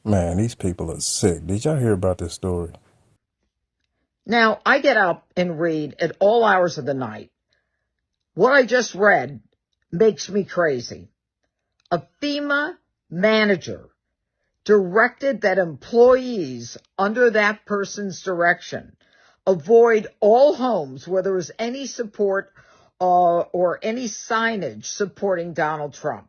Man, these people are sick. Did y'all hear about this story? Now, I get up and read at all hours of the night. What I just read makes me crazy. A FEMA manager directed that employees under that person's direction avoid all homes where there was any support or any signage supporting Donald Trump.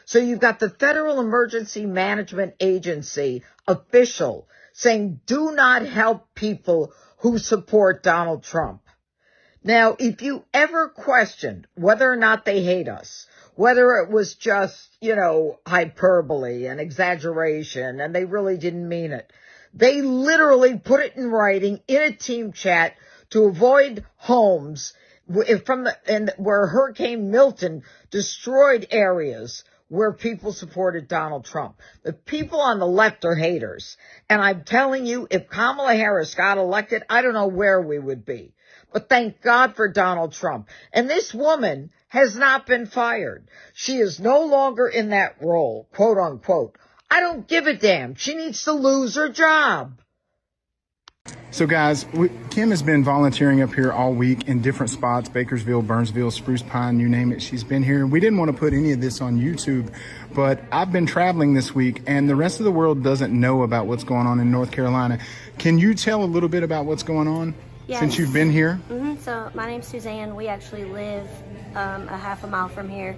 So you've got the Federal Emergency Management Agency official saying, do not help people who support Donald Trump. Now, if you ever questioned whether or not they hate us, whether it was just, hyperbole and exaggeration, and they really didn't mean it, they literally put it in writing in a team chat to avoid homes where Hurricane Milton destroyed areas where people supported Donald Trump. The people on the left are haters. And I'm telling you, if Kamala Harris got elected, I don't know where we would be. But thank God for Donald Trump. And this woman has not been fired. She is no longer in that role, quote unquote. I don't give a damn. She needs to lose her job. So guys, Kim has been volunteering up here all week in different spots, Bakersville, Burnsville, Spruce Pine, you name it. She's been here. We didn't want to put any of this on YouTube, but I've been traveling this week and the rest of the world doesn't know about what's going on in North Carolina. Can you tell a little bit about what's going on since you've been here? So my name's Suzanne. We actually live a half a mile from here.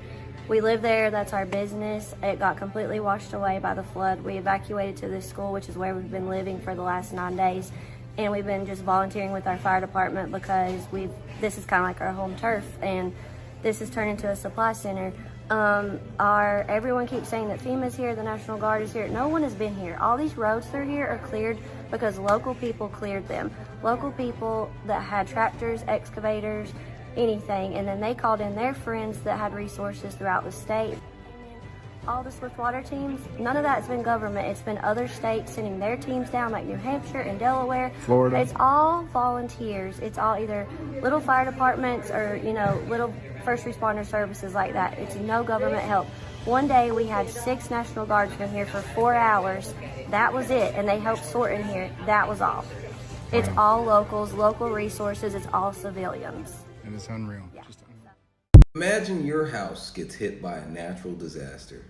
We live there. That's our business. It got completely washed away by the flood. We evacuated to this school, which is where we've been living for the last 9 days. And we've been just volunteering with our fire department because this is kind of like our home turf, and this has turned into a supply center. Everyone keeps saying that FEMA's here, the National Guard is here. No one has been here. All these roads through here are cleared because local people cleared them. Local people that had tractors, excavators, anything, and then they called in their friends that had resources throughout the state. All the swiftwater teams, none of that's been government. It's been other states sending their teams down, like New Hampshire and Delaware. Florida. It's all volunteers. It's all either little fire departments or, little first responder services like that. It's no government help. One day we had 6 National Guardsmen here for 4 hours. That was it. And they helped sort in here. That was all. It's all locals, local resources. It's all civilians. And it's unreal. Yeah. Imagine your house gets hit by a natural disaster,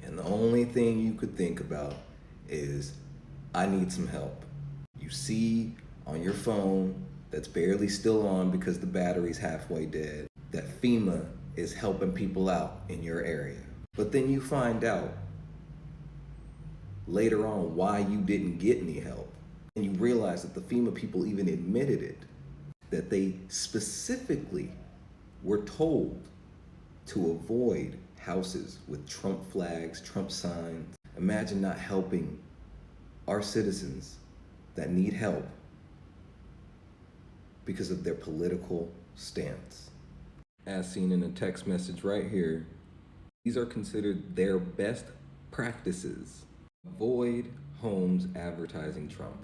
and the only thing you could think about is, I need some help. You see on your phone that's barely still on because the battery's halfway dead, that FEMA is helping people out in your area. But then you find out later on why you didn't get any help. And you realize that the FEMA people even admitted it, that they specifically were told to avoid houses with Trump flags, Trump signs. Imagine not helping our citizens that need help because of their political stance. As seen in a text message right here, these are considered their best practices. Avoid homes advertising Trump,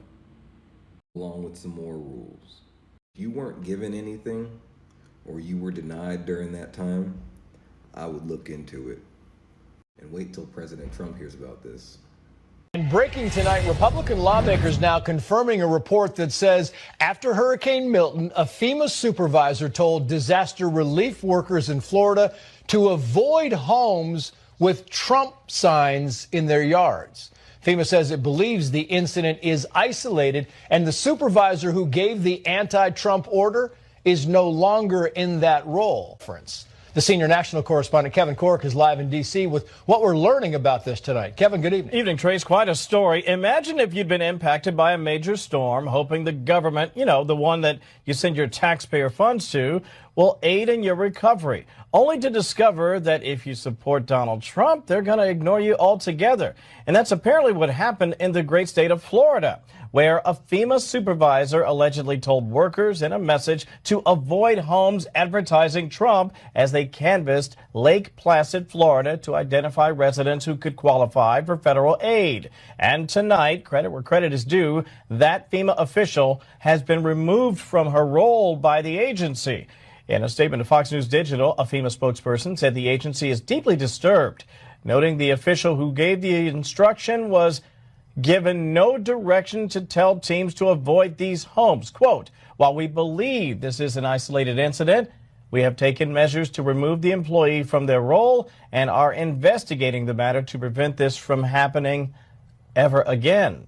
along with some more rules. If you weren't given anything, or you were denied during that time, I would look into it and wait till President Trump hears about this. And breaking tonight, Republican lawmakers now confirming a report that says after Hurricane Milton, a FEMA supervisor told disaster relief workers in Florida to avoid homes with Trump signs in their yards. FEMA says it believes the incident is isolated, and the supervisor who gave the anti-Trump order is no longer in that role. The senior national correspondent Kevin Cork is live in D.C. with what we're learning about this tonight. Kevin, good evening. Evening, Trace. Quite a story. Imagine if you'd been impacted by a major storm, hoping the government, the one that you send your taxpayer funds to, will aid in your recovery, only to discover that if you support Donald Trump, they're going to ignore you altogether. And that's apparently what happened in the great state of Florida, where a FEMA supervisor allegedly told workers in a message to avoid homes advertising Trump as they canvassed Lake Placid, Florida, to identify residents who could qualify for federal aid. And tonight, credit where credit is due, that FEMA official has been removed from her role by the agency. In a statement to Fox News Digital, a FEMA spokesperson said the agency is deeply disturbed noting the official who gave the instruction was given no direction to tell teams to avoid these homes. Quote, while we believe this is an isolated incident, we have taken measures to remove the employee from their role and are investigating the matter to prevent this from happening ever again.